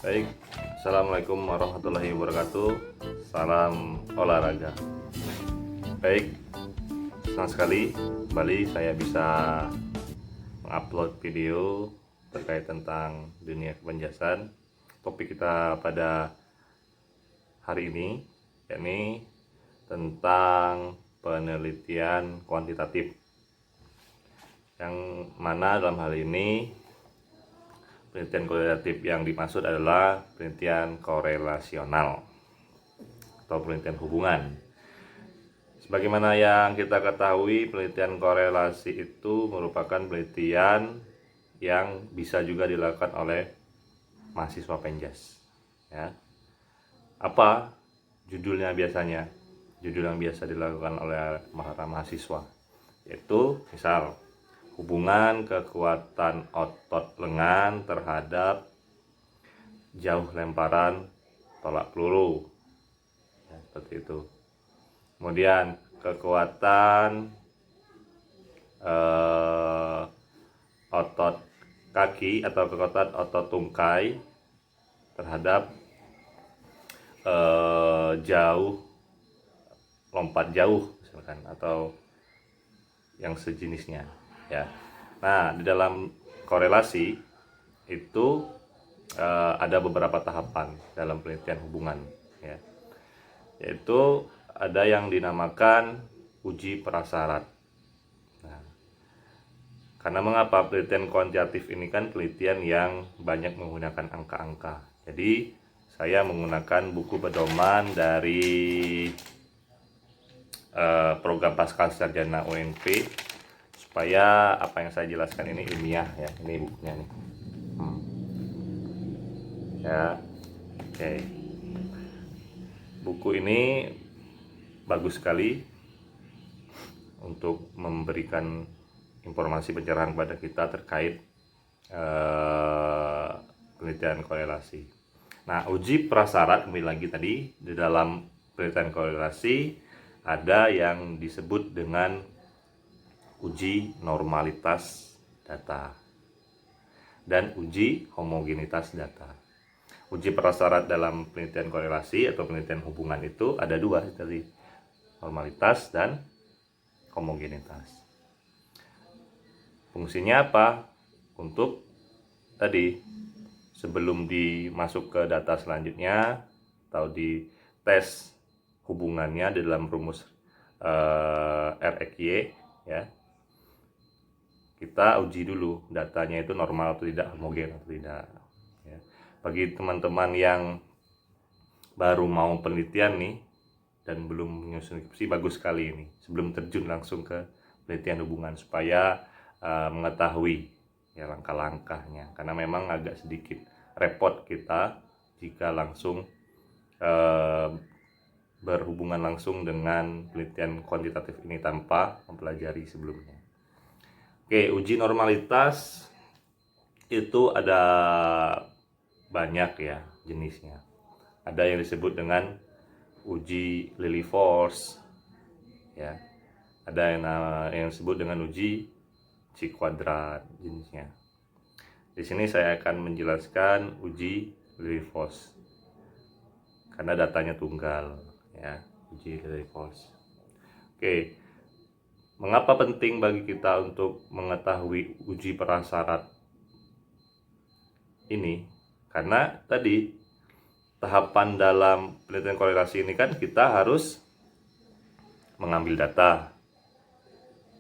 Baik, Assalamualaikum warahmatullahi wabarakatuh. Salam olahraga. Baik, senang sekali kembali saya bisa mengupload video terkait tentang dunia kepenjasan. Topik kita pada hari ini yakni tentang penelitian kuantitatif, yang mana dalam hal ini penelitian kualitatif yang dimaksud adalah penelitian korelasional atau penelitian hubungan. Sebagaimana yang kita ketahui, penelitian korelasi itu merupakan penelitian yang bisa juga dilakukan oleh mahasiswa penjas. Ya. Apa judulnya biasanya? Judul yang biasa dilakukan oleh para mahasiswa yaitu misal hubungan kekuatan otot lengan terhadap jauh lemparan tolak peluru, ya, seperti itu. Kemudian kekuatan otot kaki atau kekuatan otot tungkai terhadap lompat jauh misalkan, atau yang sejenisnya. Ya. Nah, di dalam korelasi itu ada beberapa tahapan dalam penelitian hubungan, ya. Yaitu ada yang dinamakan uji prasyarat. Nah, karena mengapa penelitian kuantitatif ini kan penelitian yang banyak menggunakan angka-angka. Jadi, saya menggunakan buku pedoman dari program Pascasarjana UNP supaya apa yang saya jelaskan ini ilmiah, ya. Ini bukunya nih. Ya, oke. Buku ini bagus sekali untuk memberikan informasi pencerahan kepada kita terkait penelitian korelasi. Nah, uji prasyarat kembali lagi tadi, di dalam penelitian korelasi ada yang disebut dengan uji normalitas data dan uji homogenitas data. Uji prasyarat dalam penelitian korelasi atau penelitian hubungan itu ada dua tadi, normalitas dan homogenitas. Fungsinya apa? Untuk tadi sebelum dimasuk ke data selanjutnya atau di tes hubungannya di dalam rumus REQ, ya, kita uji dulu datanya itu normal atau tidak, homogen atau tidak, ya. Bagi teman-teman yang baru mau penelitian nih dan belum menyusun skripsi, bagus sekali ini sebelum terjun langsung ke penelitian hubungan supaya mengetahui, ya, langkah-langkahnya, karena memang agak sedikit repot kita jika langsung berhubungan langsung dengan penelitian kuantitatif ini tanpa mempelajari sebelumnya. Oke, uji normalitas itu ada banyak, ya, jenisnya. Ada yang disebut dengan uji Lilliefors, ya. Ada yang disebut dengan uji C kuadrat jenisnya. Di sini saya akan menjelaskan uji Lilliefors karena datanya tunggal, ya, uji Lilliefors. Oke. Mengapa penting bagi kita untuk mengetahui uji prasyarat ini? Karena tadi tahapan dalam penelitian korelasi ini kan kita harus mengambil data.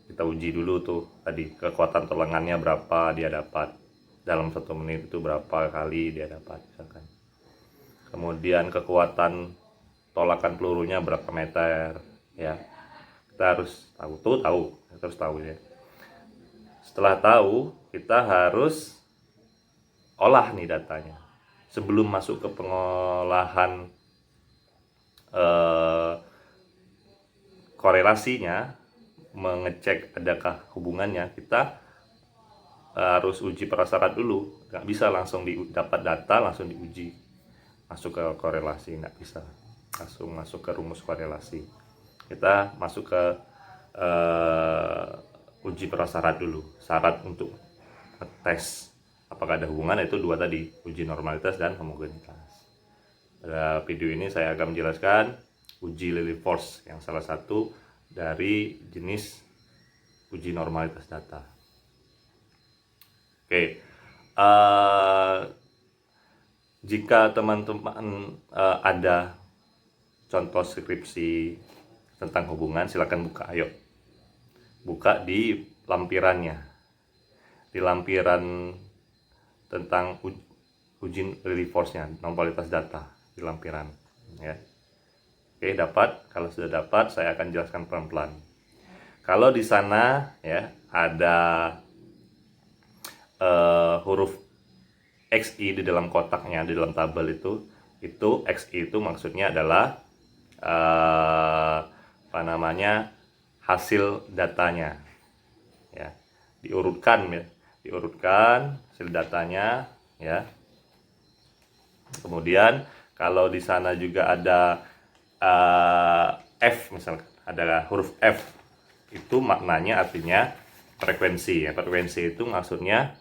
Kita uji dulu tuh tadi kekuatan lengannya berapa dia dapat dalam 1 menit, itu berapa kali dia dapat misalkan. Kemudian kekuatan tolakan pelurunya berapa meter, ya. Kita harus tahu, ya. Setelah tahu, kita harus olah nih datanya. Sebelum masuk ke pengolahan korelasinya, mengecek adakah hubungannya, kita harus uji prasyarat dulu. Nggak bisa langsung dapat data langsung diuji masuk ke korelasi, nggak bisa langsung masuk ke rumus korelasi. Kita masuk ke uji prasyarat dulu, syarat untuk tes apakah ada hubungan, itu dua tadi, uji normalitas dan homogenitas. Pada video ini saya akan menjelaskan uji Lillie Force yang salah satu dari jenis uji normalitas data. Oke, jika teman-teman ada contoh skripsi tentang hubungan, silakan buka, ayo buka di lampirannya, di lampiran tentang uji Lillie Force-nya, normalitas data di lampiran ya. Oke, dapat. Kalau sudah dapat, saya akan jelaskan pelan-pelan. Kalau di sana ya ada huruf XI di dalam kotaknya, di dalam tabel itu XI itu maksudnya adalah hasil datanya ya, diurutkan hasil datanya ya. Kemudian kalau di sana juga ada F, misalkan ada huruf F, itu maknanya artinya frekuensi ya. Frekuensi itu maksudnya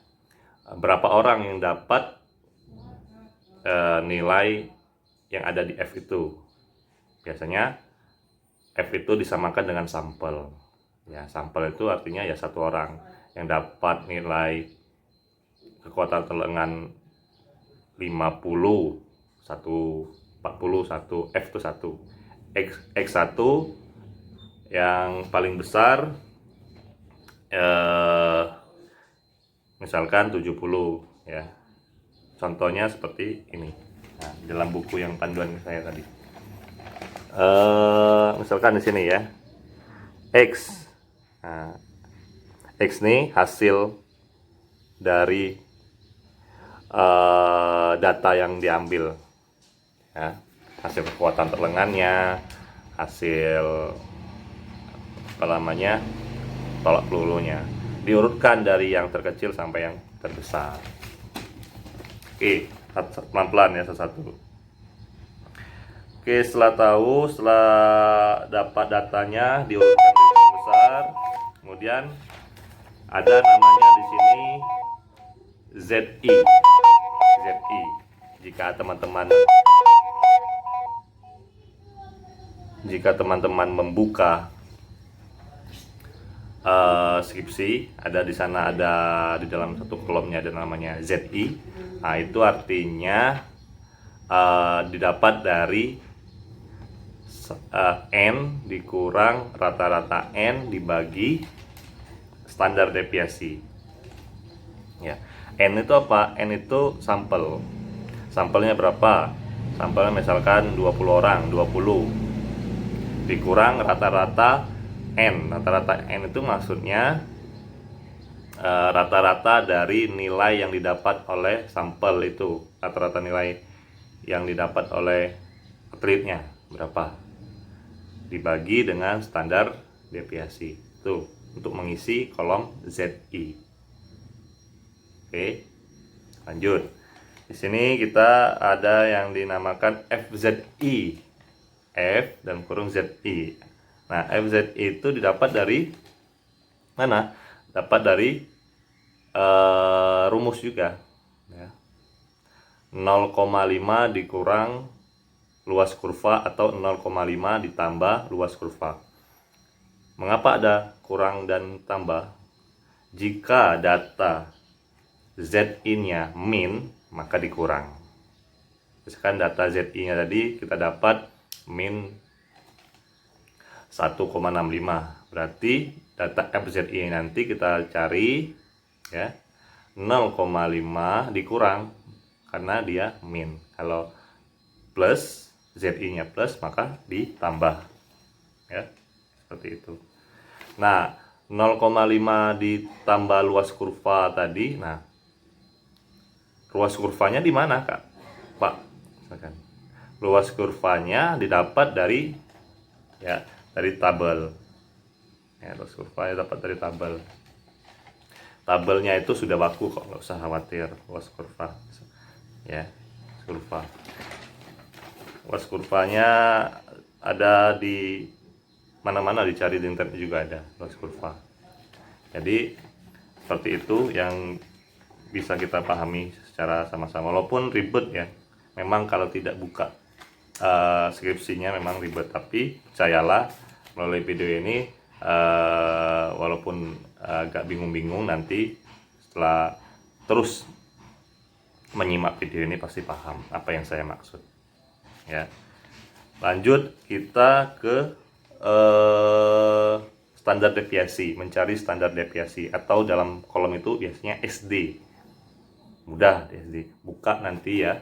berapa orang yang dapat nilai yang ada di F itu. Biasanya F itu disamakan dengan sampel ya. Sampel itu artinya ya satu orang yang dapat nilai kekuatan terlengan 50, 140, F itu 1, X1 yang paling besar misalkan 70 ya. Contohnya seperti ini. Nah, dalam buku yang panduan saya tadi. Misalkan di sini ya. X. Nah, X ini hasil dari data yang diambil ya, hasil kekuatan terlengannya, hasil tolak pelurunya, diurutkan dari yang terkecil sampai yang terbesar. Oke, pelan-pelan ya, satu-satu. Oke, setelah dapat datanya, diurutkan dari yang besar, kemudian ada namanya di sini ZI. Jika teman-teman membuka skripsi, ada di sana, ada di dalam satu kolomnya ada namanya ZI. Nah, itu artinya didapat dari N dikurang rata-rata N dibagi standar deviasi ya. N itu apa? N itu sampel. Sampelnya berapa? Sampelnya misalkan 20 orang, 20 dikurang rata-rata N. Rata-rata N itu maksudnya rata-rata dari nilai yang didapat oleh sampel itu. Rata-rata nilai yang didapat oleh atletnya berapa? Dibagi dengan standar deviasi. Itu untuk mengisi kolom ZI. Oke, lanjut. Di sini kita ada yang dinamakan FZI. F dan kurung ZI. Nah, FZI itu didapat dari mana? Dapat dari rumus juga ya. 0,5 dikurang luas kurva atau 0,5 ditambah luas kurva. Mengapa ada kurang dan tambah? Jika data ZI-nya min, maka dikurang. Misalkan data ZI-nya tadi kita dapat min 1,65, berarti data FZI nanti kita cari ya 0,5 dikurang karena dia min. Kalau plus, ZI-nya plus, maka ditambah ya, seperti itu. Nah, 0,5 ditambah luas kurva tadi. Nah, ruas kurvanya di mana, Kak? Pak, misalkan luas kurvanya didapat dari tabel ya. Luas kurvanya dapat dari tabel. Tabelnya itu sudah baku kok, nggak usah khawatir. Luas kurva ya, luas kurvanya ada di mana-mana, dicari di internet juga ada luas kurva. Jadi seperti itu yang bisa kita pahami secara sama-sama, walaupun ribet ya. Memang kalau tidak buka skripsinya memang ribet, tapi percayalah melalui video ini walaupun agak bingung-bingung, nanti setelah terus menyimak video ini pasti paham apa yang saya maksud ya. Lanjut kita ke standar deviasi, mencari standar deviasi, atau dalam kolom itu biasanya SD. Mudah di SD, buka nanti ya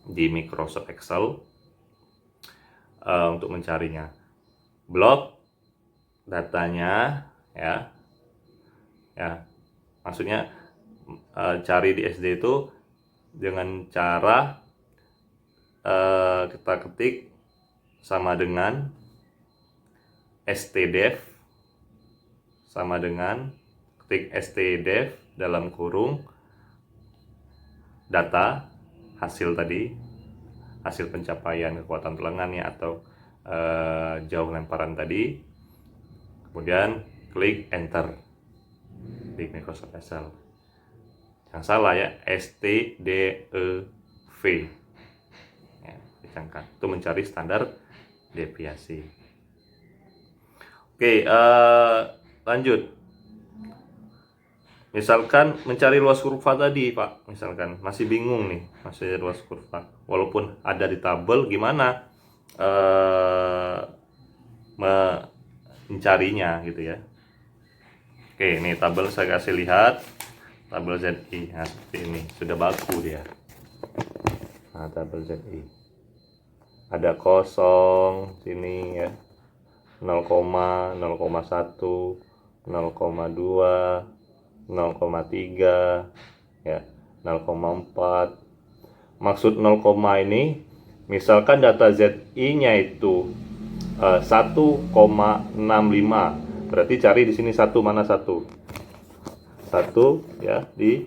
di Microsoft Excel untuk mencarinya. Blok datanya ya, maksudnya cari di SD itu dengan cara kita ketik sama dengan stdef, sama dengan ketik stdef dalam kurung data hasil tadi, hasil pencapaian kekuatan telengannya atau jauh lemparan tadi, kemudian klik enter di Microsoft Excel. Jangan salah ya, stdev ya, dicangkat. Itu mencari standar deviasi. Oke, lanjut. Misalkan mencari luas kurva tadi, Pak. Misalkan masih bingung nih, masih luas kurva. Walaupun ada di tabel, gimana mencarinya gitu ya. Oke, ini tabel saya kasih lihat. Tabel ZI, nah, seperti ini. Sudah baku dia. Nah, tabel ZI. Ada kosong sini ya. 0, 0,1, 0,2, 0,3 ya, 0,4. Maksud 0, ini misalkan data ZI-nya itu 1,65, berarti cari di sini satu, mana satu? Satu ya, di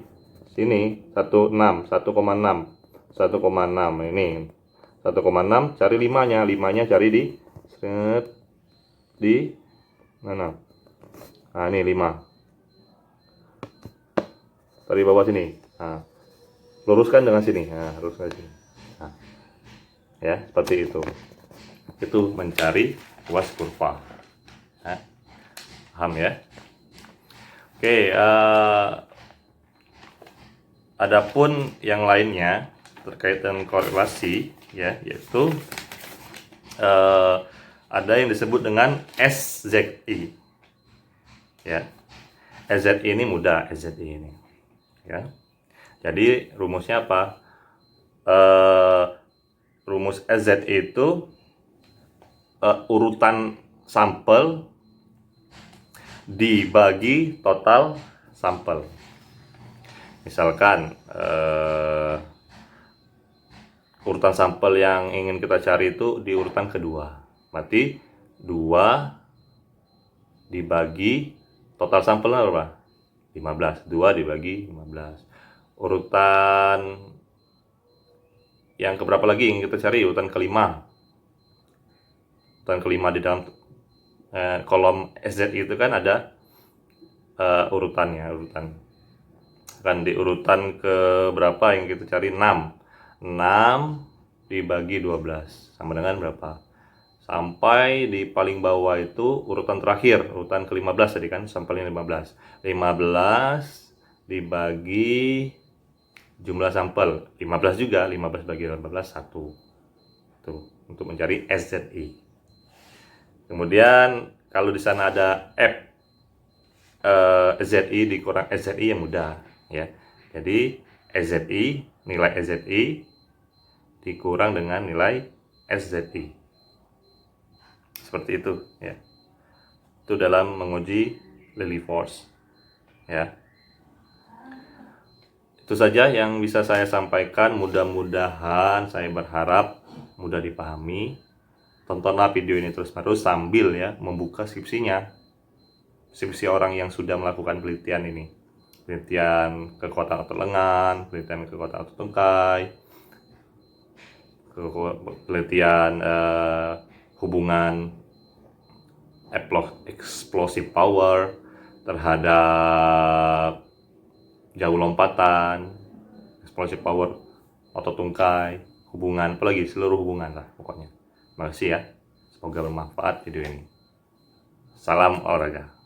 sini 1,6, 1,6, 1,6 ini 1,6, cari 5-nya, 5-nya cari di mana? Nah, ini 5. Dari bawah sini. Nah, luruskan dengan sini. Nah, luruskan sini. Nah, ya, seperti itu. Itu mencari luas kurva. Nah, paham ya? Oke, adapun yang lainnya terkait dengan korelasi ya, yaitu ada yang disebut dengan SZI ya. SZI ini mudah, SZI ini ya. Jadi rumusnya apa? Rumus SZI itu urutan sampel dibagi total sampel. Misalkan urutan sampel yang ingin kita cari itu di urutan kedua, berarti 2 dibagi total sampelnya berapa? 15. 2 dibagi 15. Urutan yang keberapa lagi yang kita cari? Urutan kelima. Urutan kelima di dalam kolom SZI itu kan ada urutannya, urutan. Kan di urutan ke berapa yang kita cari? 6. 6 dibagi 12 sama dengan berapa? Sampai di paling bawah itu urutan terakhir, urutan ke-15 tadi kan, sampelnya 15. 15 dibagi jumlah sampel 15 juga, 15 bagi 15 1. Tuh, untuk mencari SZI. Kemudian kalau di sana ada F ZI dikurang SZI yang mudah ya. Jadi SZI, nilai SZI dikurang dengan nilai SZI. Seperti itu ya. Itu dalam menguji Lily-Force ya. Itu saja yang bisa saya sampaikan. Mudah-mudahan, saya berharap mudah dipahami. Tontonlah video ini terus-menerus sambil ya membuka skripsinya. Skripsi orang yang sudah melakukan penelitian ini. Penelitian kekuatan otot lengan, penelitian kekuatan otot tungkai, penelitian hubungan explosive power terhadap jauh lompatan, explosive power, otot tungkai, hubungan, apalagi seluruh hubungan lah pokoknya. Makasih ya, semoga bermanfaat video ini. Salam olahraga.